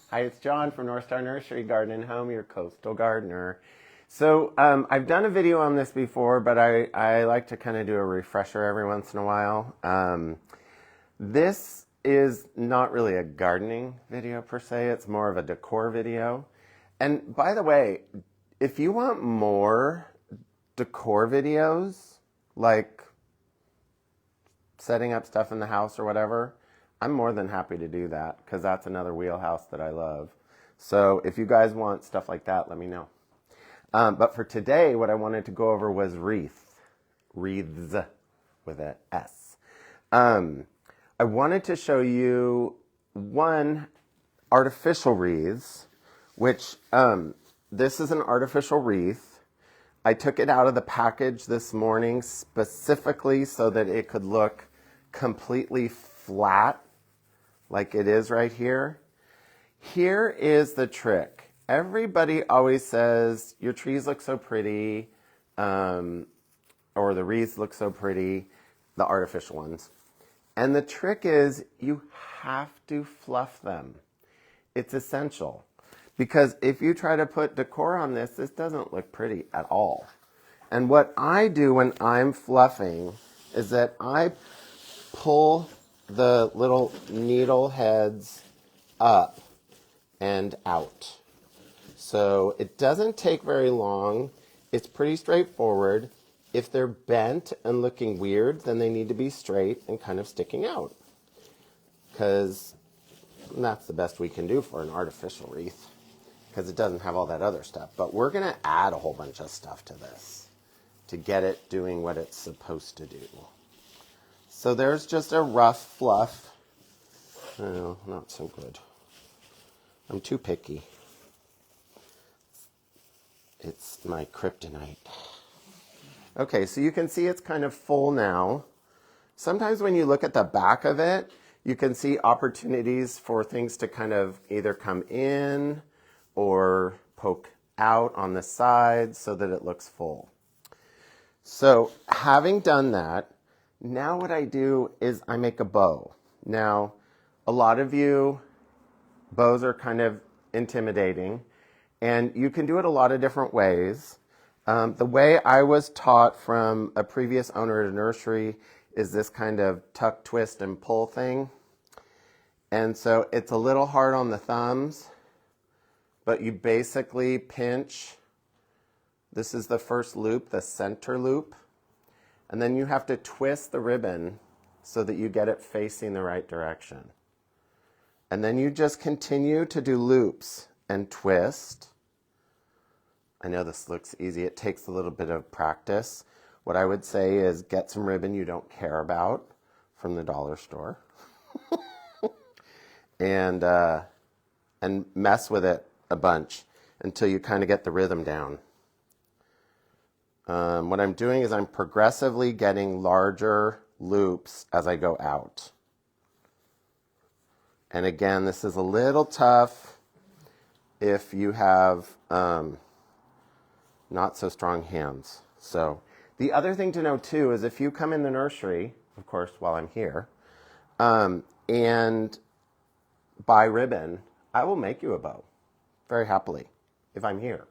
Hi, it's John from North Star Nursery Garden and Home, your coastal gardener. So I've done a video on this before, but I like to kind of do a refresher every once in a while. This is not really a gardening video per se, it's more of a decor video. And by the way, if you want more decor videos, like setting up stuff in the house or whatever, I'm more than happy to do that because that's another wheelhouse that I love. So if you guys want stuff like that, let me know. But for today, what I wanted to go over was wreaths with an S. I wanted to show you one artificial wreaths, which this is an artificial wreath. I took it out of the package this morning specifically so that it could look completely flat like it is right here. Here is the trick. Everybody always says your trees look so pretty, or the wreaths look so pretty, the artificial ones. And the trick is you have to fluff them. It's essential. Because if you try to put decor on this, this doesn't look pretty at all. And what I do when I'm fluffing is that I pull the little needle heads up and out. So it doesn't take very long. It's pretty straightforward. If they're bent and looking weird, then they need to be straight and kind of sticking out. Because that's the best we can do for an artificial wreath. Because it doesn't have all that other stuff. But we're going to add a whole bunch of stuff to this to get it doing what it's supposed to do. So there's just a rough fluff. Oh, not so good. I'm too picky. It's my kryptonite. Okay, so you can see it's kind of full now. Sometimes when you look at the back of it, you can see opportunities for things to kind of either come in or poke out on the sides so that it looks full. So having done that, now what I do is I make a bow. Now, a lot of you, bows are kind of intimidating, and you can do it a lot of different ways. The way I was taught from a previous owner at a nursery is this kind of tuck, twist, and pull thing. And so it's a little hard on the thumbs, but you basically pinch. This is the first loop, the center loop. And then you have to twist the ribbon so that you get it facing the right direction. And then you just continue to do loops and twist. I know this looks easy. It takes a little bit of practice. What I would say is get some ribbon you don't care about from the dollar store. and mess with it a bunch until you kind of get the rhythm down. What I'm doing is I'm progressively getting larger loops as I go out. And again, this is a little tough if you have not so strong hands. So the other thing to know too is if you come in the nursery, of course, while I'm here, and buy ribbon, I will make you a bow very happily if I'm here.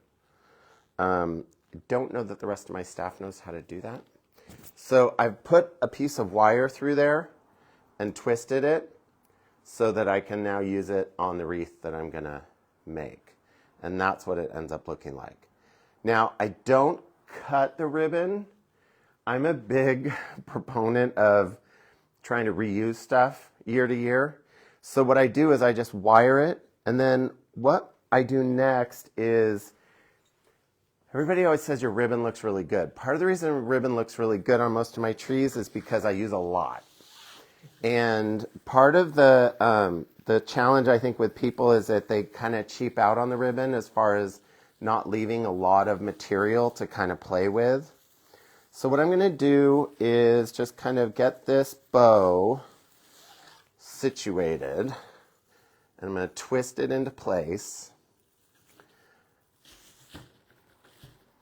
I don't know that the rest of my staff knows how to do that. So I've put a piece of wire through there and twisted it so that I can now use it on the wreath that I'm going to make. And that's what it ends up looking like. Now, I don't cut the ribbon. I'm a big proponent of trying to reuse stuff year to year. So what I do is I just wire it, and then what I do next is everybody always says your ribbon looks really good. Part of the reason ribbon looks really good on most of my trees is because I use a lot. And part of the challenge, I think, with people is that they kind of cheap out on the ribbon as far as not leaving a lot of material to kind of play with. So what I'm going to do is just kind of get this bow situated. And I'm going to twist it into place.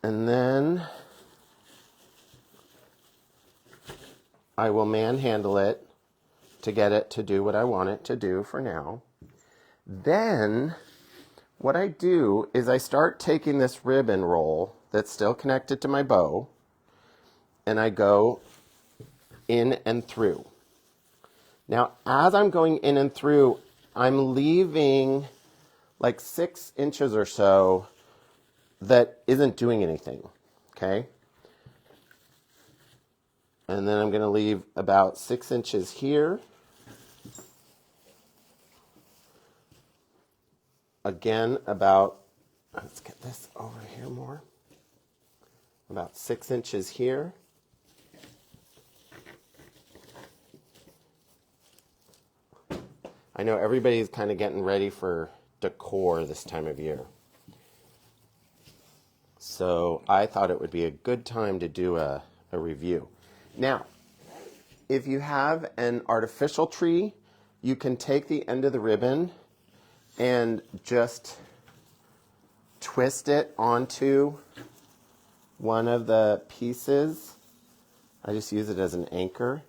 And then I will manhandle it to get it to do what I want it to do for now. Then what I do is I start taking this ribbon roll that's still connected to my bow, and I go in and through. Now, as I'm going in and through, I'm leaving like 6 inches or so that isn't doing anything, okay? And then I'm going to leave about 6 inches here. Again, let's get this over here more. About 6 inches here. I know everybody's kind of getting ready for decor this time of year. So I thought it would be a good time to do a review. Now, if you have an artificial tree, you can take the end of the ribbon and just twist it onto one of the pieces. I just use it as an anchor.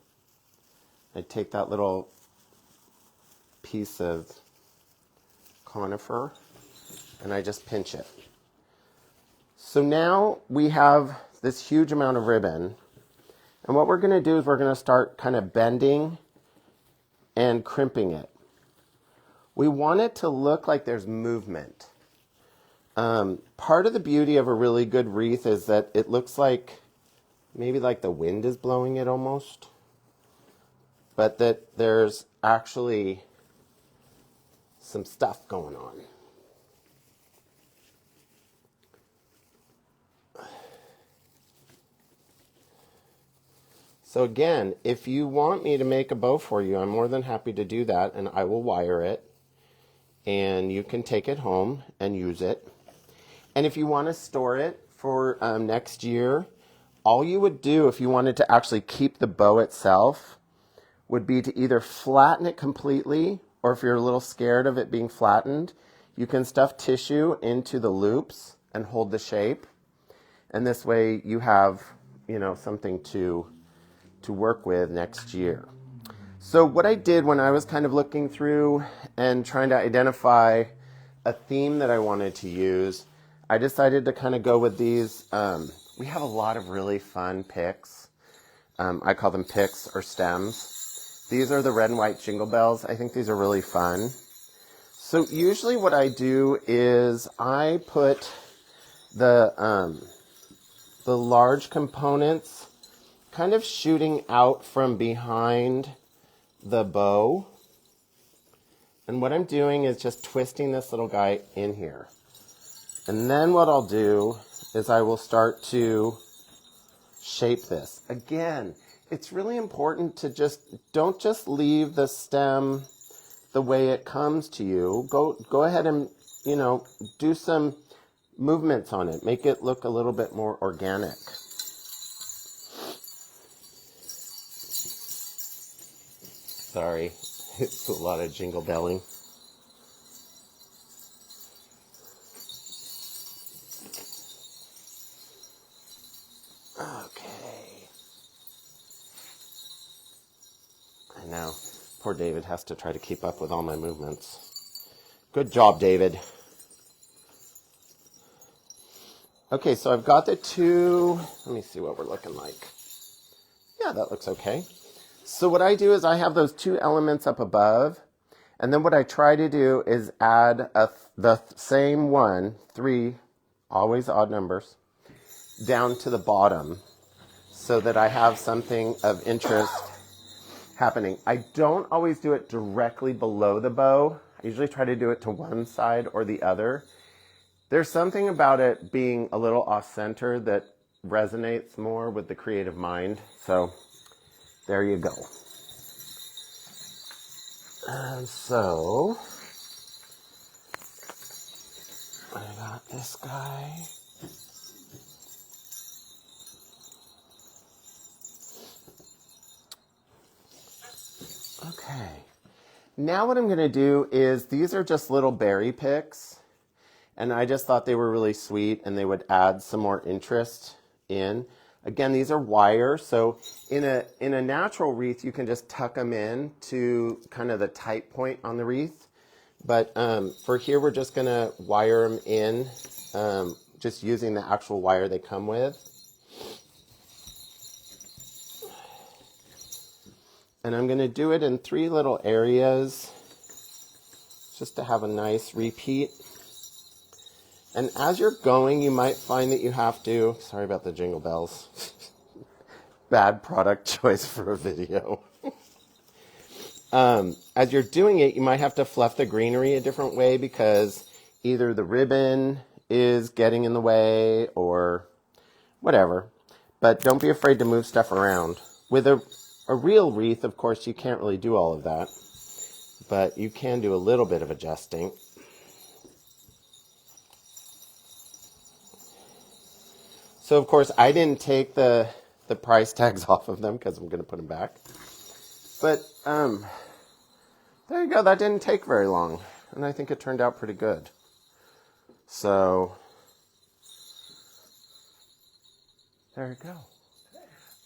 I take that little piece of conifer and I just pinch it. So now we have this huge amount of ribbon, and what we're going to do is we're going to start kind of bending and crimping it. We want it to look like there's movement. Part of the beauty of a really good wreath is that it looks like maybe like the wind is blowing it almost, but that there's actually some stuff going on. So again, if you want me to make a bow for you, I'm more than happy to do that, and I will wire it, and you can take it home and use it. And if you want to store it for next year, all you would do if you wanted to actually keep the bow itself would be to either flatten it completely, or if you're a little scared of it being flattened, you can stuff tissue into the loops and hold the shape. And this way you have, something to work with next year. So what I did when I was kind of looking through and trying to identify a theme that I wanted to use, I decided to kind of go with these. We have a lot of really fun picks. I call them picks or stems. These are the red and white jingle bells. I think these are really fun. So usually what I do is I put the large components kind of shooting out from behind the bow. And what I'm doing is just twisting this little guy in here. And then what I'll do is I will start to shape this. Again, it's really important to don't just leave the stem the way it comes to you. Go ahead and, do some movements on it. Make it look a little bit more organic. Sorry, it's a lot of jingle belling. Okay. I know, poor David has to try to keep up with all my movements. Good job, David. Okay, so I've got the two. Let me see what we're looking like. Yeah, that looks okay. So what I do is I have those two elements up above, and then what I try to do is add the same one, 3, always odd numbers, down to the bottom so that I have something of interest happening. I don't always do it directly below the bow. I usually try to do it to one side or the other. There's something about it being a little off-center that resonates more with the creative mind. So there you go. And so I got this guy. Okay. Now what I'm going to do is these are just little berry picks. And I just thought they were really sweet and they would add some more interest in. Again, these are wire, so in a natural wreath, you can just tuck them in to kind of the tight point on the wreath. But for here, we're just going to wire them in, just using the actual wire they come with. And I'm going to do it in 3 little areas, just to have a nice repeat. And as you're going, you might find that you have to, sorry about the jingle bells, bad product choice for a video. As you're doing it, you might have to fluff the greenery a different way because either the ribbon is getting in the way or whatever. But don't be afraid to move stuff around. With a real wreath, of course, you can't really do all of that. But you can do a little bit of adjusting. So, of course, I didn't take the price tags off of them because I'm going to put them back. But there you go. That didn't take very long. And I think it turned out pretty good. So, there you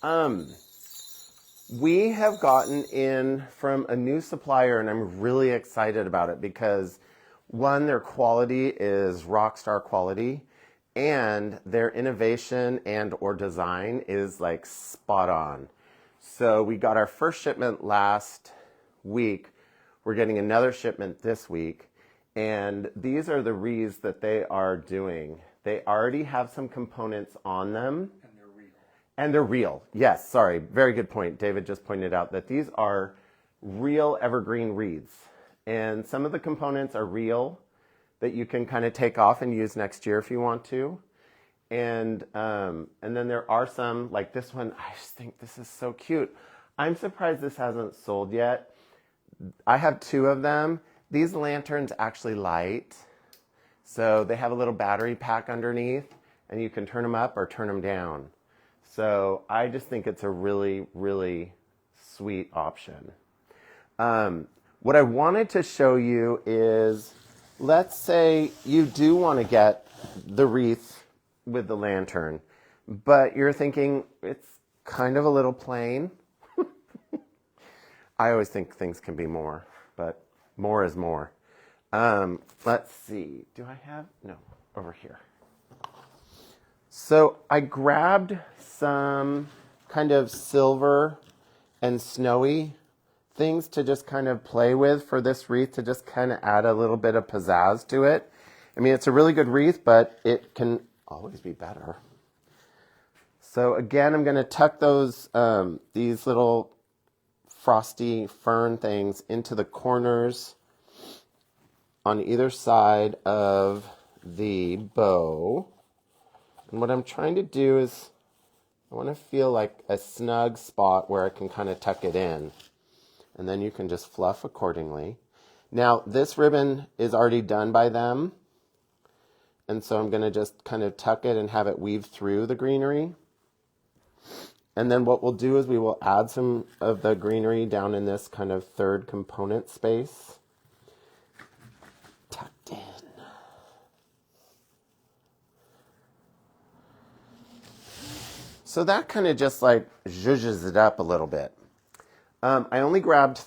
go. We have gotten in from a new supplier, and I'm really excited about it because, one, their quality is rock star quality, and their innovation and or design is like spot on. So we got our first shipment last week. We're getting another shipment this week, and these are the wreaths that they are doing. They already have some components on them. And they're real. Yes, sorry. Very good point. David just pointed out that these are real evergreen wreaths. And some of the components are real that you can kind of take off and use next year if you want to. And then there are some, like this one, I just think this is so cute. I'm surprised this hasn't sold yet. I have 2 of them. These lanterns actually light. So they have a little battery pack underneath, and you can turn them up or turn them down. So I just think it's a really, really sweet option. What I wanted to show you is, let's say you do want to get the wreath with the lantern, but you're thinking it's kind of a little plain. I always think things can be more, but more is more. Let's see. Do I have? No, over here. So I grabbed some kind of silver and snowy things to just kind of play with for this wreath, to just kind of add a little bit of pizzazz to it. I mean, it's a really good wreath, but it can always be better. So again, I'm going to tuck those these little frosty fern things into the corners on either side of the bow. And what I'm trying to do is I want to feel like a snug spot where I can kind of tuck it in. And then you can just fluff accordingly. Now, this ribbon is already done by them. And so I'm going to just kind of tuck it and have it weave through the greenery. And then what we'll do is we will add some of the greenery down in this kind of third component space. Tucked in. So that kind of just like zhuzhes it up a little bit. I only grabbed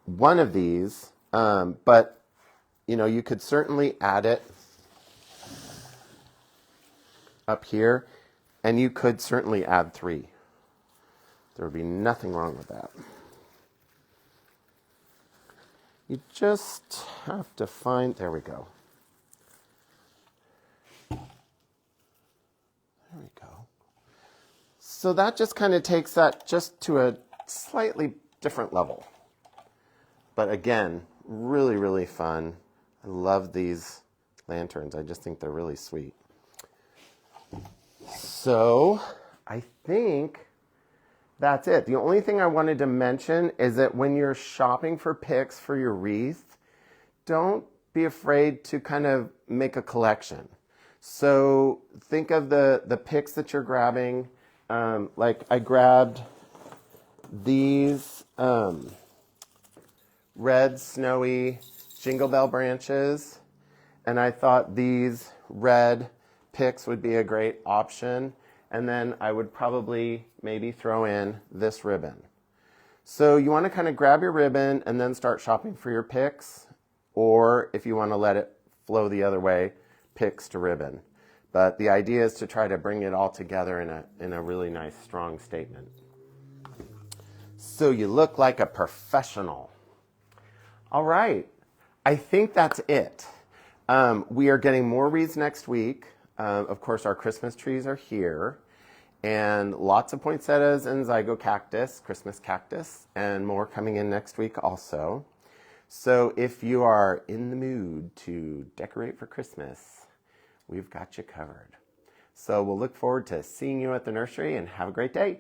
one of these, but you know, you could certainly add it up here, and you could certainly add 3. There would be nothing wrong with that. You just have to find, there we go. There we go. So that just kind of takes that just to a slightly different level. But again, really, really fun. I love these lanterns. I just think they're really sweet. So I think that's it. The only thing I wanted to mention is that when you're shopping for picks for your wreath, don't be afraid to kind of make a collection. So think of the picks that you're grabbing. Like I grabbed these red snowy jingle bell branches, and I thought these red picks would be a great option. And then I would probably maybe throw in this ribbon. So you want to kind of grab your ribbon and then start shopping for your picks, or if you want to let it flow the other way, picks to ribbon. But the idea is to try to bring it all together in a really nice, strong statement. So you look like a professional. All right, I think that's it. We are getting more wreaths next week. Of course, our Christmas trees are here. And lots of poinsettias and zygo cactus, Christmas cactus, and more coming in next week also. So if you are in the mood to decorate for Christmas, we've got you covered. So we'll look forward to seeing you at the nursery, and have a great day.